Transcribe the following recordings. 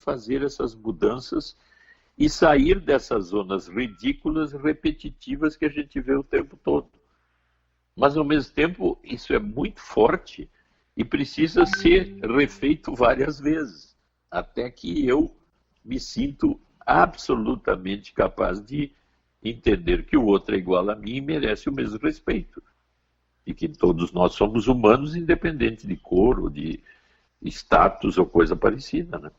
fazer essas mudanças e sair dessas zonas ridículas, repetitivas que a gente vê o tempo todo. Mas, ao mesmo tempo, isso é muito forte e precisa ser refeito várias vezes, até que eu me sinto absolutamente capaz de entender que o outro é igual a mim e merece o mesmo respeito. E que todos nós somos humanos, independente de cor ou de status ou coisa parecida, né?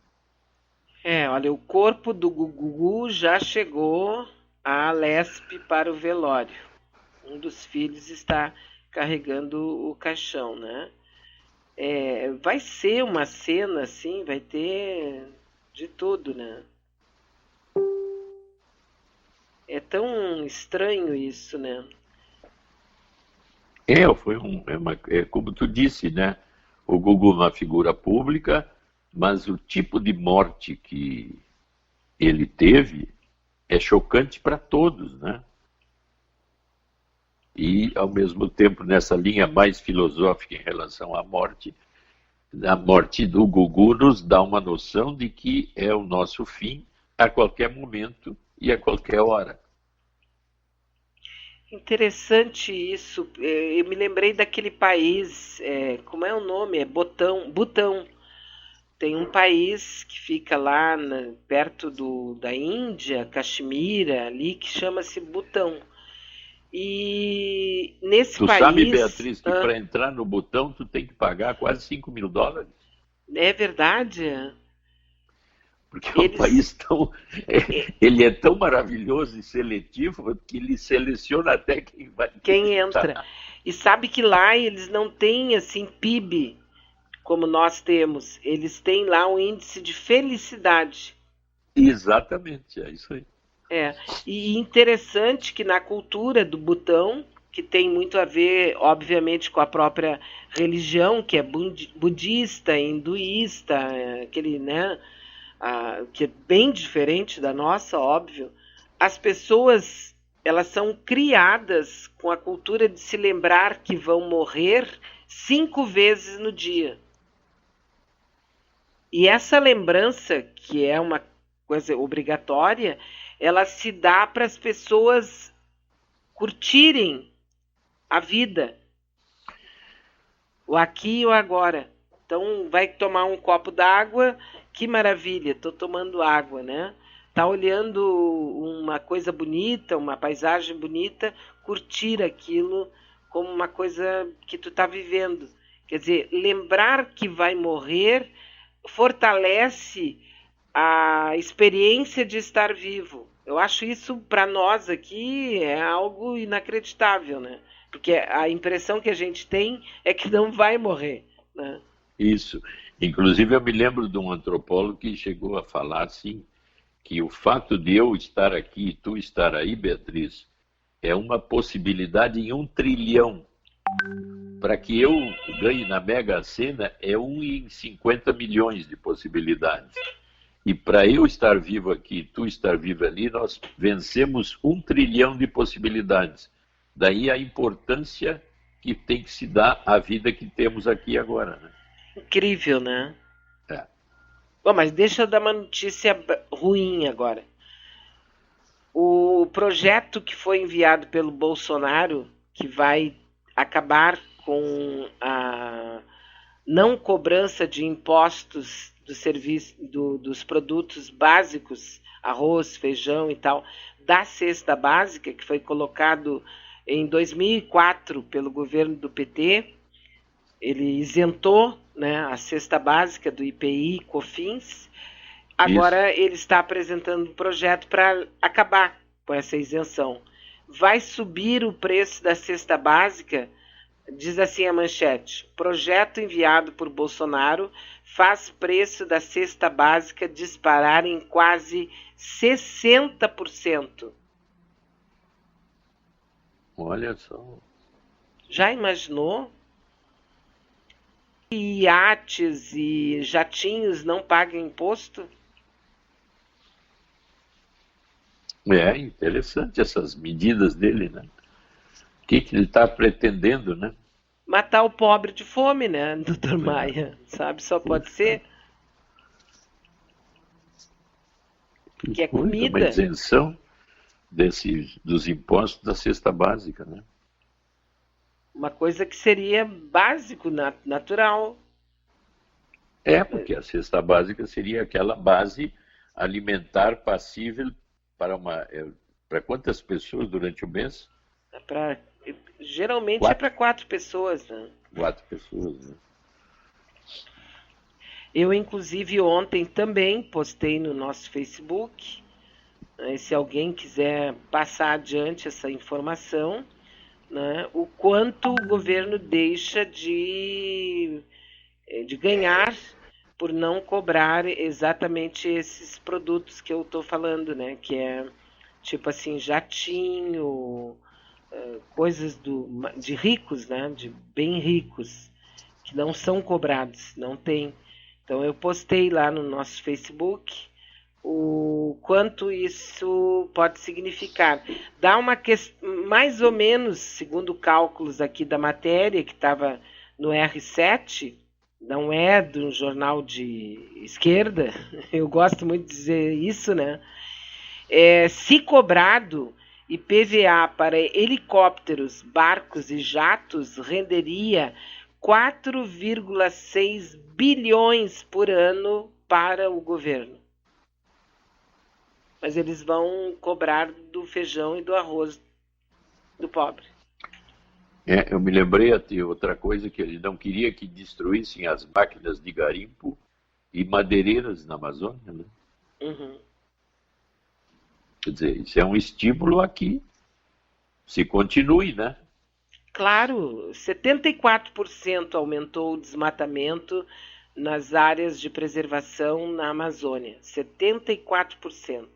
Olha, o corpo do Gugu já chegou à Lespe para o velório. Um dos filhos está carregando o caixão, né? Vai ser uma cena assim, vai ter de tudo, né? É tão estranho isso, né? Como tu disse, né? O Gugu é uma figura pública, mas o tipo de morte que ele teve é chocante para todos, né? E, ao mesmo tempo, nessa linha mais filosófica em relação à morte, a morte do Gugu nos dá uma noção de que é o nosso fim a qualquer momento e a qualquer hora. Interessante isso. Eu me lembrei daquele país, como é o nome? É Butão. Tem um país que fica lá perto da Índia, Caxemira, ali, que chama-se Butão. E nesse Tu sabe, país, Beatriz, que para entrar no Butão tu tem que pagar quase $5.000? é verdade, Porque é um eles, país tão. é, Ele é tão maravilhoso e seletivo que ele seleciona até quem vai quem entra. entrar. E sabe que lá eles não têm assim PIB como nós temos. Eles têm lá um índice de felicidade. Exatamente, é isso aí. É, e interessante que na cultura do Butão, que tem muito a ver, obviamente, com a própria religião, que é budista, hinduísta, aquele, né, que é bem diferente da nossa, óbvio, as pessoas, elas são criadas com a cultura de se lembrar que vão morrer 5 vezes no dia. E essa lembrança, que é uma coisa obrigatória, ela se dá para as pessoas curtirem a vida, o aqui e o agora. Então, vai tomar um copo d'água, que maravilha, estou tomando água, né? Tá olhando uma coisa bonita, uma paisagem bonita, curtir aquilo como uma coisa que tu tá vivendo. Quer dizer, lembrar que vai morrer fortalece a experiência de estar vivo. Eu acho isso para nós aqui é algo inacreditável, né? Porque a impressão que a gente tem é que não vai morrer, né? Isso. Inclusive, eu me lembro de um antropólogo que chegou a falar assim, que o fato de eu estar aqui e tu estar aí, Beatriz, é uma possibilidade em 1 trilhão. Para que eu ganhe na Mega Sena, é 1 em 50 milhões de possibilidades. E para eu estar vivo aqui e tu estar vivo ali, nós vencemos 1 trilhão de possibilidades. Daí a importância que tem que se dar à vida que temos aqui agora, né? Incrível, né? É. Bom, mas deixa eu dar uma notícia ruim agora. O projeto que foi enviado pelo Bolsonaro, que vai acabar com a não cobrança de impostos do serviço, dos produtos básicos, arroz, feijão e tal, da cesta básica, que foi colocado em 2004 pelo governo do PT, ele isentou, né, a cesta básica do IPI, COFINS. Isso. Agora ele está apresentando um projeto para acabar com essa isenção. Vai subir o preço da cesta básica, diz assim a manchete: projeto enviado por Bolsonaro faz preço da cesta básica disparar em quase 60%. Olha só. Já imaginou? E iates e jatinhos não pagam imposto? É interessante essas medidas dele, né? O que ele está pretendendo, né? Matar o pobre de fome, né, doutor É, Maia? Sabe, só pode puxa. ser. que é coisa, comida. uma isenção dos impostos da cesta básica, né? Uma coisa que seria básico, natural. Porque a cesta básica seria aquela base alimentar passível para quantas pessoas durante o mês? Geralmente é para 4 pessoas, né? 4 pessoas, né? Eu, inclusive, ontem também postei no nosso Facebook, né, se alguém quiser passar adiante essa informação, né, o quanto o governo deixa de ganhar por não cobrar exatamente esses produtos que eu estou falando, né, que é tipo assim, jatinho, coisas de ricos, né, de bem ricos, que não são cobrados, não tem. Então eu postei lá no nosso Facebook o quanto isso pode significar. Dá mais ou menos, segundo cálculos aqui da matéria, que estava no R7, não é de um jornal de esquerda, eu gosto muito de dizer isso, né? Se cobrado, IPVA para helicópteros, barcos e jatos renderia 4,6 bilhões por ano para o governo. Mas eles vão cobrar do feijão e do arroz do pobre. Eu me lembrei de outra coisa, que ele não queria que destruíssem as máquinas de garimpo e madeireiras na Amazônia, né? Uhum. Quer dizer, isso é um estímulo a que se continue, né? Claro, 74% aumentou o desmatamento nas áreas de preservação na Amazônia. 74%.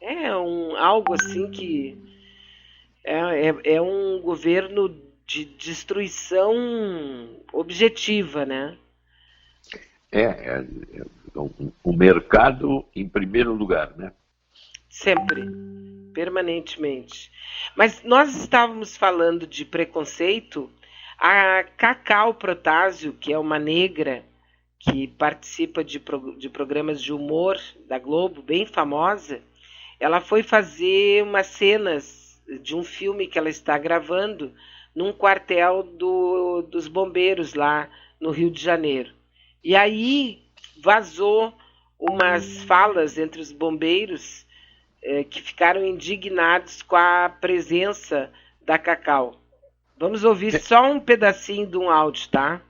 É algo assim que é um governo de destruição objetiva, né? O mercado em primeiro lugar, né? Sempre, permanentemente. Mas nós estávamos falando de preconceito. A Cacau Protásio, que é uma negra que participa de programas de humor da Globo, bem famosa, ela foi fazer umas cenas de um filme que ela está gravando num quartel dos bombeiros lá no Rio de Janeiro. E aí vazou umas falas entre os bombeiros que ficaram indignados com a presença da Cacau. Vamos ouvir só um pedacinho de um áudio, tá?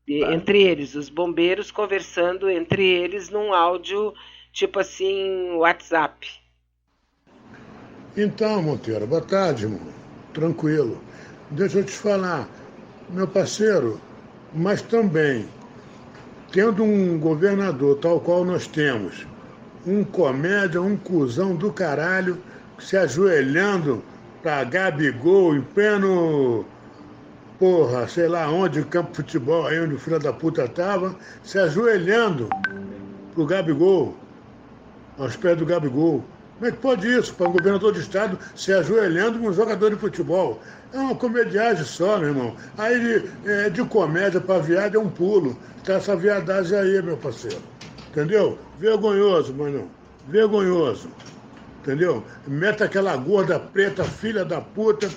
Entre eles, os bombeiros conversando entre eles num áudio tipo assim, WhatsApp. Então, Monteiro, boa tarde, irmão. Tranquilo. Deixa eu te falar, meu parceiro, mas também, tendo um governador tal qual nós temos, um comédia, um cuzão do caralho, se ajoelhando pra Gabigol em pleno, porra, sei lá onde, campo de futebol, aí onde o filho da puta tava, se ajoelhando pro Gabigol, aos pés do Gabigol. Como é que pode isso, para um governador de estado se ajoelhando com um jogador de futebol? É uma comediagem só, meu irmão. Aí de comédia para viado é um pulo. Tá essa viadagem aí, meu parceiro. Entendeu? Vergonhoso, mano. Vergonhoso. Entendeu? Mete aquela gorda preta, filha da puta,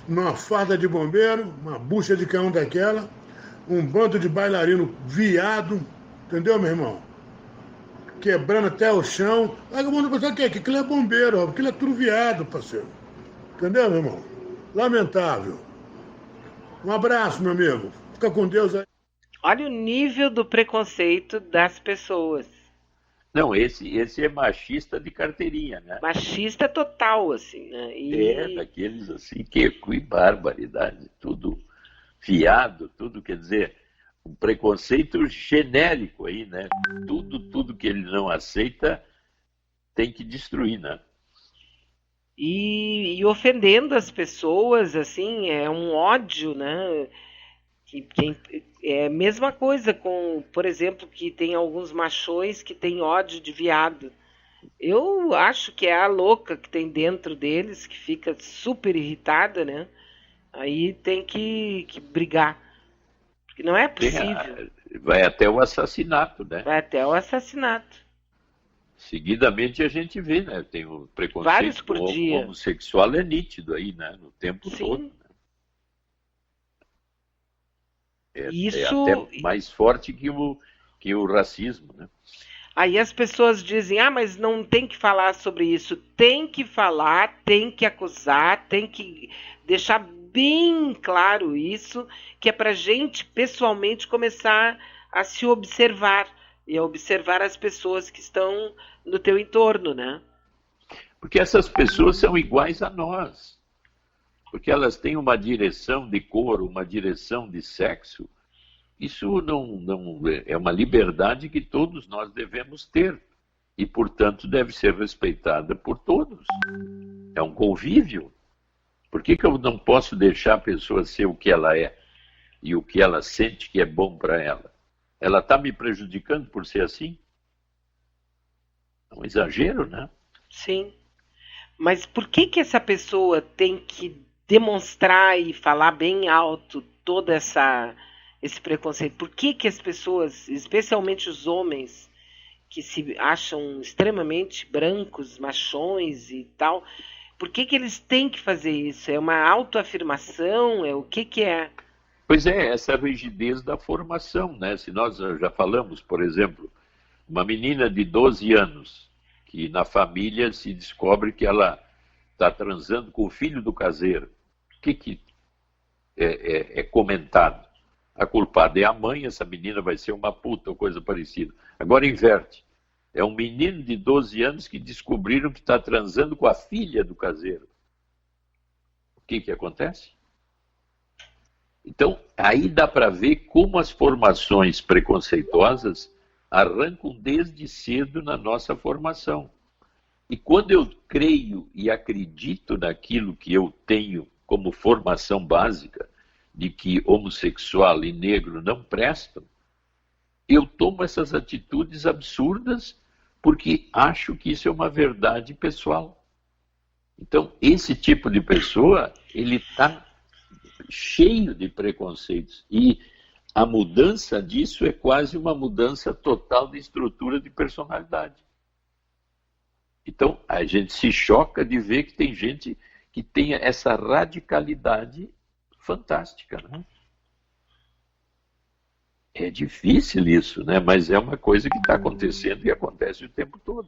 numa farda de bombeiro, uma bucha de canhão daquela, um bando de bailarino viado. Entendeu, meu irmão? Quebrando até o chão. Aí o mundo pensar que aquilo é bombeiro, aquilo é tudo viado, parceiro. Entendeu, meu irmão? Lamentável. Um abraço, meu amigo. Fica com Deus aí. Olha o nível do preconceito das pessoas. Não, esse é machista de carteirinha, né? Machista total, assim, né? Daqueles assim, que barbaridade. Tudo fiado, tudo, quer dizer, um preconceito genérico aí, né? Tudo que ele não aceita tem que destruir, né? E ofendendo as pessoas, assim, é um ódio, né? É a mesma coisa com, por exemplo, que tem alguns machões que têm ódio de viado. Eu acho que é a louca que tem dentro deles, que fica super irritada, né? Aí tem que brigar. Porque não é possível. vai até o assassinato, né? Vai até o assassinato. Seguidamente a gente vê, né? Tem o Vários preconceito por com o dia. homossexual é nítido aí, né? No tempo Sim. todo. É Isso. até mais forte que o racismo, né? Aí as pessoas dizem, mas não tem que falar sobre isso. Tem que falar, tem que acusar, tem que deixar bem claro isso, que é para a gente, pessoalmente, começar a se observar e a observar as pessoas que estão no teu entorno, né? Porque essas pessoas são iguais a nós. Porque elas têm uma direção de cor, uma direção de sexo. Isso não é uma liberdade que todos nós devemos ter e, portanto, deve ser respeitada por todos. É um convívio. Por que eu não posso deixar a pessoa ser o que ela é e o que ela sente que é bom para ela? Ela está me prejudicando por ser assim? É um exagero, né? Sim. Mas por que essa pessoa tem que demonstrar e falar bem alto todo esse preconceito? Por que as pessoas, especialmente os homens, que se acham extremamente brancos, machões e tal, por que eles têm que fazer isso? É uma autoafirmação? O que é? Pois é, essa rigidez da formação, né? Se nós já falamos, por exemplo, uma menina de 12 anos, que na família se descobre que ela está transando com o filho do caseiro, o que é comentado? A culpada é a mãe, essa menina vai ser uma puta ou coisa parecida. Agora inverte. É um menino de 12 anos que descobriram que está transando com a filha do caseiro. O que acontece? Então, aí dá para ver como as formações preconceituosas arrancam desde cedo na nossa formação. E quando eu creio e acredito naquilo que eu tenho como formação básica, de que homossexual e negro não prestam, eu tomo essas atitudes absurdas porque acho que isso é uma verdade pessoal. Então, esse tipo de pessoa, ele está cheio de preconceitos. E a mudança disso é quase uma mudança total de estrutura de personalidade. Então, a gente se choca de ver que tem gente que tem essa radicalidade fantástica, né? É difícil isso, né? Mas é uma coisa que está acontecendo e acontece o tempo todo.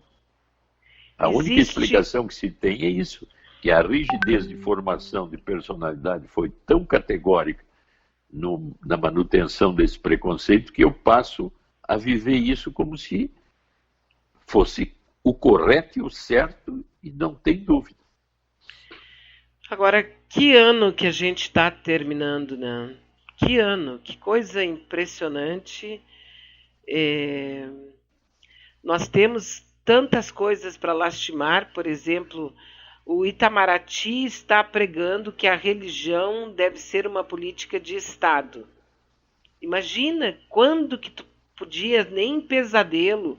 A única explicação que se tem é isso, que a rigidez de formação de personalidade foi tão categórica na manutenção desse preconceito que eu passo a viver isso como se fosse o correto e o certo e não tem dúvida. Agora, que ano que a gente está terminando, né? Que ano, que coisa impressionante. Nós temos tantas coisas para lastimar, por exemplo, o Itamaraty está pregando que a religião deve ser uma política de Estado. Imagina quando que tu podia, nem em pesadelo,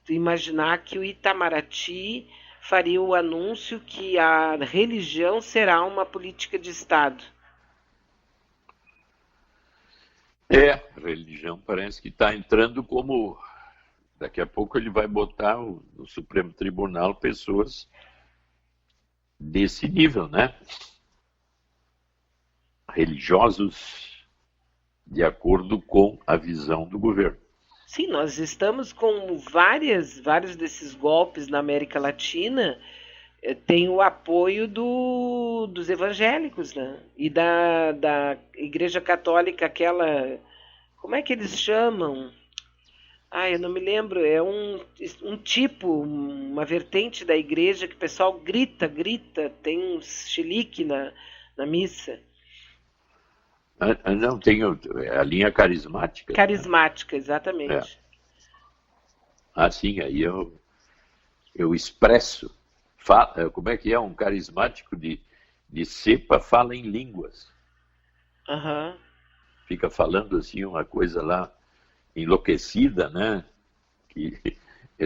tu imaginar que o Itamaraty faria o anúncio que a religião será uma política de Estado. A religião parece que está entrando como... Daqui a pouco ele vai botar no Supremo Tribunal pessoas desse nível, né? Religiosos de acordo com a visão do governo. Sim, nós estamos com vários desses golpes na América Latina, tem o apoio dos evangélicos, né? E da Igreja Católica, aquela... Como é que eles chamam? Eu não me lembro. É um tipo, uma vertente da igreja que o pessoal grita, tem um chilique na missa. Não, tem a linha carismática. Carismática, exatamente. Sim, aí eu expresso. Como é que é? Um carismático de cepa fala em línguas. Uhum. Fica falando assim uma coisa lá enlouquecida, né? Que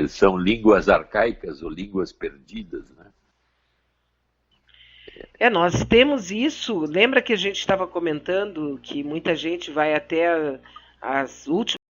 são línguas arcaicas ou línguas perdidas, né? Nós temos isso. Lembra que a gente estava comentando que muita gente vai até as últimas